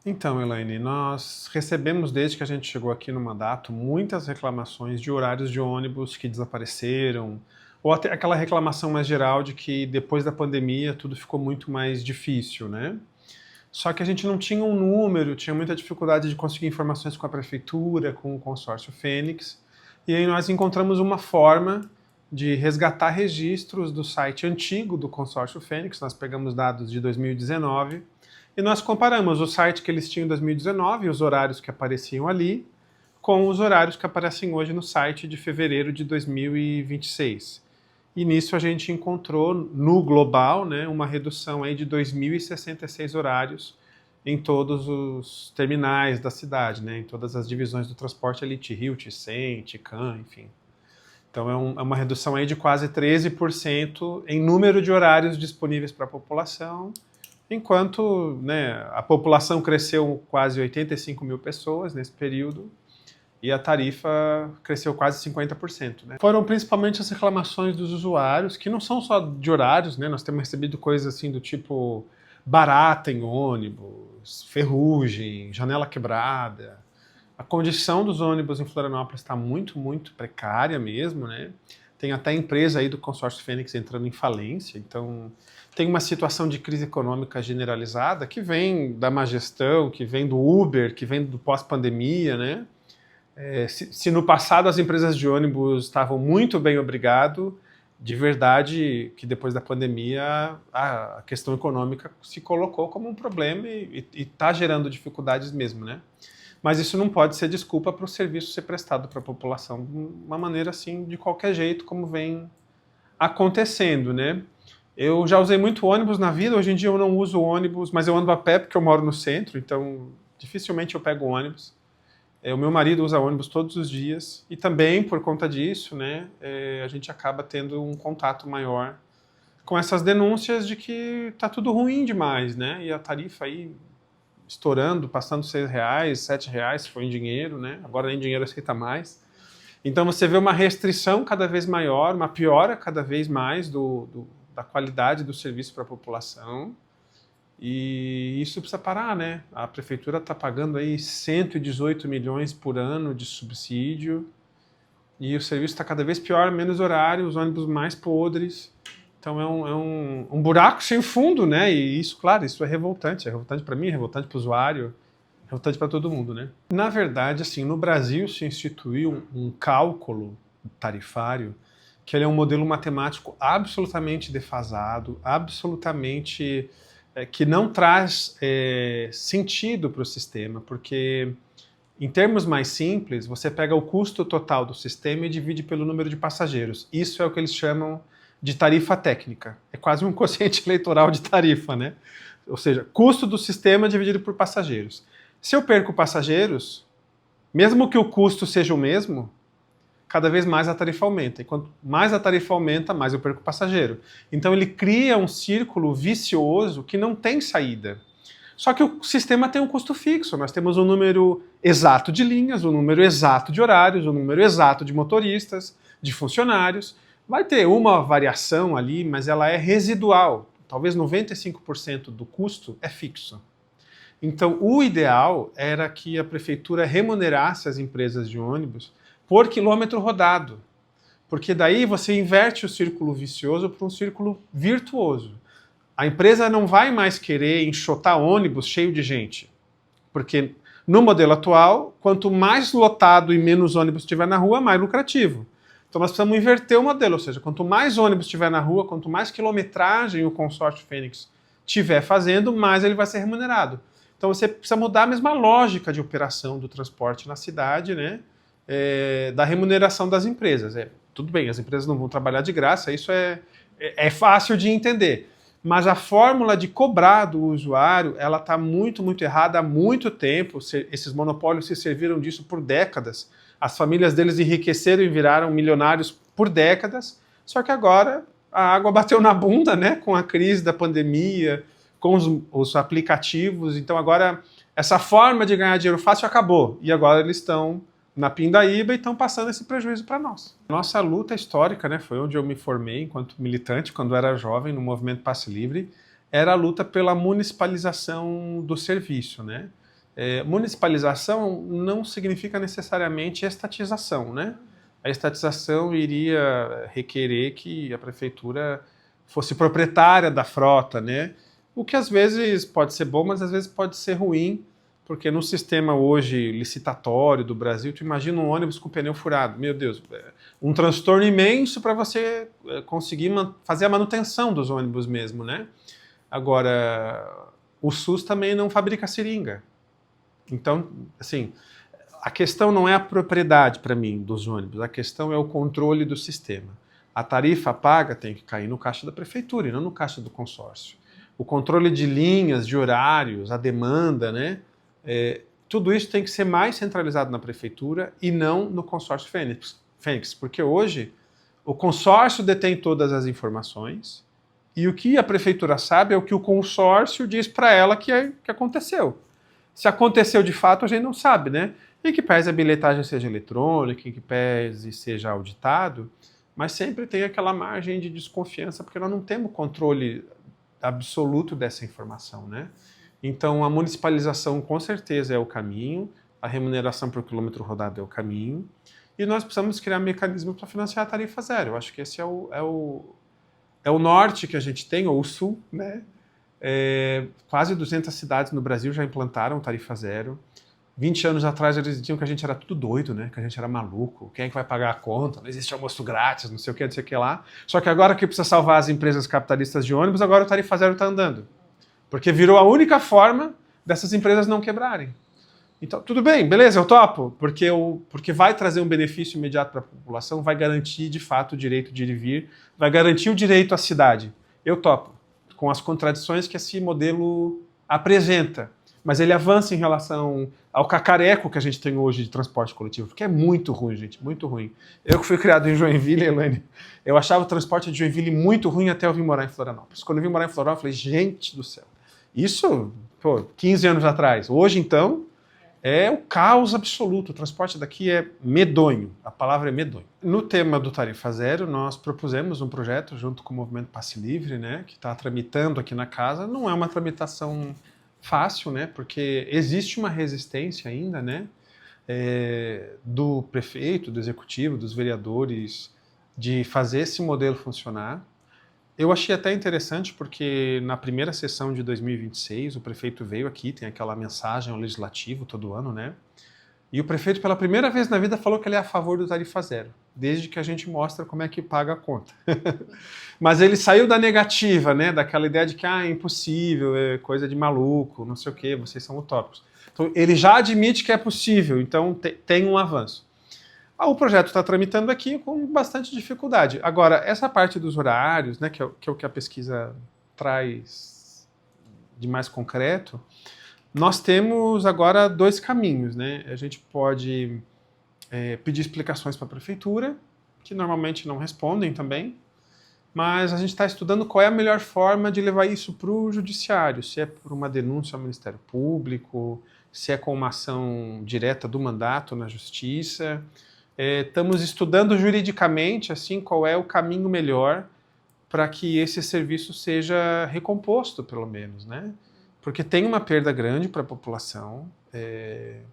Então, Elaine, nós recebemos desde que a gente chegou aqui no mandato muitas reclamações de horários de ônibus que desapareceram, ou até aquela reclamação mais geral de que depois da pandemia tudo ficou muito mais difícil, né? Só que a gente não tinha um número, tinha muita dificuldade de conseguir informações com a prefeitura, com o consórcio Fênix, e aí nós encontramos uma forma de resgatar registros do site antigo do consórcio Fênix. Nós pegamos dados de 2019 e nós comparamos o site que eles tinham em 2019 e os horários que apareciam ali com os horários que aparecem hoje no site de fevereiro de 2026. E nisso a gente encontrou, no global, né, uma redução aí de 2.066 horários em todos os terminais da cidade, né, em todas as divisões do transporte ali, Rio, Ticem, Ticã, enfim. Então é uma redução aí de quase 13% em número de horários disponíveis para a população, enquanto, né, a população cresceu quase 85 mil pessoas nesse período e a tarifa cresceu quase 50%. Né? Foram principalmente as reclamações dos usuários, que não são só de horários, né? Nós temos recebido coisas assim do tipo barata em ônibus, ferrugem, janela quebrada. A condição dos ônibus em Florianópolis está muito, muito precária mesmo, né? Tem até empresa aí do consórcio Fênix entrando em falência, então tem uma situação de crise econômica generalizada que vem da má gestão, que vem do Uber, que vem do pós-pandemia, né? Se no passado as empresas de ônibus estavam muito bem, obrigado, de verdade que depois da pandemia a questão econômica se colocou como um problema e está gerando dificuldades mesmo, né? Mas isso não pode ser desculpa para o serviço ser prestado para a população de uma maneira assim, de qualquer jeito, como vem acontecendo, né? Eu já usei muito ônibus na vida, hoje em dia eu não uso ônibus, mas eu ando a pé porque eu moro no centro, então dificilmente eu pego ônibus. O meu marido usa ônibus todos os dias e também, por conta disso, né, a gente acaba tendo um contato maior com essas denúncias de que tá tudo ruim demais, né, e a tarifa aí estourando, passando R$6, R$7, se for em dinheiro, né, agora nem dinheiro aceita mais. Então você vê uma restrição cada vez maior, uma piora cada vez mais da qualidade do serviço para a população. E isso precisa parar, né? A prefeitura está pagando aí 118 milhões por ano de subsídio e o serviço está cada vez pior, menos horário, os ônibus mais podres. Então é um buraco sem fundo, né? E isso, claro, isso é revoltante para mim, é revoltante para o usuário, é revoltante para todo mundo, né? Na verdade, assim, no Brasil se instituiu um cálculo tarifário que ele é um modelo matemático absolutamente defasado, absolutamente que não traz sentido para o sistema, porque em termos mais simples, você pega o custo total do sistema e divide pelo número de passageiros. Isso é o que eles chamam de tarifa técnica. É quase um quociente eleitoral de tarifa, né? Ou seja, custo do sistema dividido por passageiros. Se eu perco passageiros, mesmo que o custo seja o mesmo, cada vez mais a tarifa aumenta. E quanto mais a tarifa aumenta, mais eu perco passageiro. Então ele cria um círculo vicioso que não tem saída. Só que o sistema tem um custo fixo. Nós temos um número exato de linhas, um número exato de horários, um número exato de motoristas, de funcionários. Vai ter uma variação ali, mas ela é residual. Talvez 95% do custo é fixo. Então o ideal era que a prefeitura remunerasse as empresas de ônibus por quilômetro rodado, porque daí você inverte o círculo vicioso para um círculo virtuoso. A empresa não vai mais querer enxotar ônibus cheio de gente, porque no modelo atual, quanto mais lotado e menos ônibus tiver na rua, mais lucrativo. Então nós precisamos inverter o modelo, ou seja, quanto mais ônibus tiver na rua, quanto mais quilometragem o consórcio Fênix tiver fazendo, mais ele vai ser remunerado. Então você precisa mudar a mesma lógica de operação do transporte na cidade, né? Da remuneração das empresas. Tudo bem, as empresas não vão trabalhar de graça, isso é fácil de entender. Mas a fórmula de cobrar do usuário, ela está muito, muito errada há muito tempo. Esses monopólios se serviram disso por décadas. As famílias deles enriqueceram e viraram milionários por décadas. Só que agora a água bateu na bunda, né? Com a crise da pandemia, com os aplicativos. Então agora essa forma de ganhar dinheiro fácil acabou. E agora eles estão na pindaíba e estão passando esse prejuízo para nós. Nossa luta histórica, né, foi onde eu me formei enquanto militante, quando era jovem, no movimento Passe Livre, era a luta pela municipalização do serviço, né? Municipalização não significa necessariamente estatização, né? A estatização iria requerer que a prefeitura fosse proprietária da frota, né? O que às vezes pode ser bom, mas às vezes pode ser ruim, porque no sistema hoje licitatório do Brasil, tu imagina um ônibus com pneu furado, meu Deus, um transtorno imenso para você conseguir fazer a manutenção dos ônibus mesmo, né? Agora, o SUS também não fabrica seringa. Então, assim, a questão não é a propriedade para mim dos ônibus, a questão é o controle do sistema. A tarifa paga tem que cair no caixa da prefeitura e não no caixa do consórcio. O controle de linhas, de horários, a demanda, né? Tudo isso tem que ser mais centralizado na prefeitura e não no consórcio Fênix, porque hoje o consórcio detém todas as informações e o que a prefeitura sabe é o que o consórcio diz para ela que aconteceu. Se aconteceu de fato, a gente não sabe, né? Em que pese a bilhetagem seja eletrônica, em que pese seja auditado, mas sempre tem aquela margem de desconfiança, porque nós não temos controle absoluto dessa informação, né? Então, a municipalização com certeza é o caminho, a remuneração por quilômetro rodado é o caminho, e nós precisamos criar mecanismos para financiar a tarifa zero. Eu acho que esse é o norte que a gente tem, ou o sul, né? Quase 200 cidades no Brasil já implantaram tarifa zero. 20 anos atrás eles diziam que a gente era tudo doido, né? Que a gente era maluco. Quem é que vai pagar a conta? Não existe almoço grátis, não sei o que lá. Só que agora que precisa salvar as empresas capitalistas de ônibus, agora o tarifa zero está andando. Porque virou a única forma dessas empresas não quebrarem. Então, tudo bem, beleza, eu topo, porque vai trazer um benefício imediato para a população, vai garantir de fato o direito de ir e vir, vai garantir o direito à cidade. Eu topo, com as contradições que esse modelo apresenta. Mas ele avança em relação ao cacareco que a gente tem hoje de transporte coletivo, porque é muito ruim, gente, muito ruim. Eu que fui criado em Joinville, Elaine, eu achava o transporte de Joinville muito ruim até eu vir morar em Florianópolis. Quando eu vim morar em Florianópolis, eu falei, gente do céu, isso, 15 anos atrás. Hoje, então, é o caos absoluto. O transporte daqui é medonho, a palavra é medonho. No tema do Tarifa Zero, nós propusemos um projeto junto com o Movimento Passe Livre, né, que está tramitando aqui na casa. Não é uma tramitação fácil, né, porque existe uma resistência ainda, né, do prefeito, do executivo, dos vereadores, de fazer esse modelo funcionar. Eu achei até interessante porque na primeira sessão de 2026 o prefeito veio aqui, tem aquela mensagem ao legislativo todo ano, né? E o prefeito pela primeira vez na vida falou que ele é a favor do tarifa zero, desde que a gente mostra como é que paga a conta. Mas ele saiu da negativa, né? Daquela ideia de que é impossível, é coisa de maluco, não sei o quê, vocês são utópicos. Então ele já admite que é possível, então tem um avanço. O projeto está tramitando aqui com bastante dificuldade. Agora, essa parte dos horários, né, que é o que a pesquisa traz de mais concreto, nós temos agora dois caminhos, né? A gente pode pedir explicações para a prefeitura, que normalmente não respondem também, mas a gente está estudando qual é a melhor forma de levar isso para o judiciário, se é por uma denúncia ao Ministério Público, se é com uma ação direta do mandato na Justiça. Estamos estudando juridicamente assim, qual é o caminho melhor para que esse serviço seja recomposto, pelo menos, né? Porque tem uma perda grande para a população,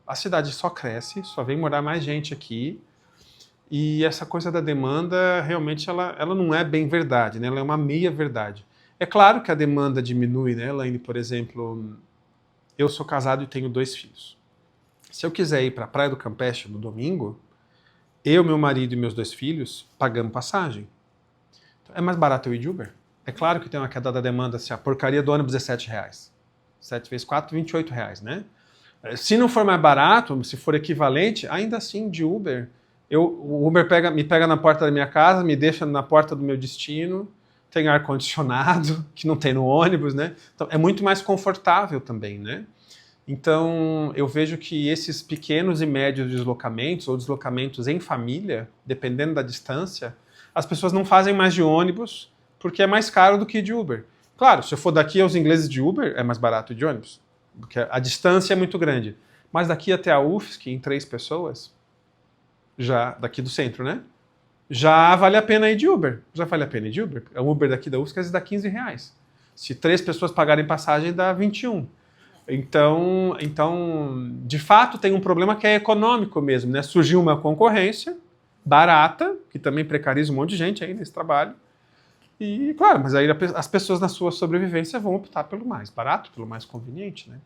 a cidade só cresce, só vem morar mais gente aqui, e essa coisa da demanda, realmente, ela não é bem verdade, né? Ela é uma meia verdade. É claro que a demanda diminui, né, Elaine? Por exemplo, eu sou casado e tenho 2 filhos. Se eu quiser ir para a Praia do Campeche no domingo, eu, meu marido e meus 2 filhos pagamos passagem. Então, é mais barato eu ir de Uber. É claro que tem uma queda da demanda, se a porcaria do ônibus é R$7. 7 vezes 4, R$28, né? Se não for mais barato, se for equivalente, ainda assim de Uber, o Uber me pega na porta da minha casa, me deixa na porta do meu destino, tem ar-condicionado, que não tem no ônibus, né? Então é muito mais confortável também, né? Então, eu vejo que esses pequenos e médios deslocamentos, ou deslocamentos em família, dependendo da distância, as pessoas não fazem mais de ônibus porque é mais caro do que de Uber. Claro, se eu for daqui aos ingleses de Uber, é mais barato de ônibus, porque a distância é muito grande. Mas daqui até a UFSC, em 3 pessoas, já daqui do centro, né? Já vale a pena ir de Uber. Já vale a pena ir de Uber. O Uber daqui da UFSC às vezes dá R$15. Se 3 pessoas pagarem passagem, dá 21. Então, de fato, tem um problema que é econômico mesmo, né? Surgiu uma concorrência barata, que também precariza um monte de gente aí nesse trabalho. E, claro, mas aí as pessoas na sua sobrevivência vão optar pelo mais barato, pelo mais conveniente, né?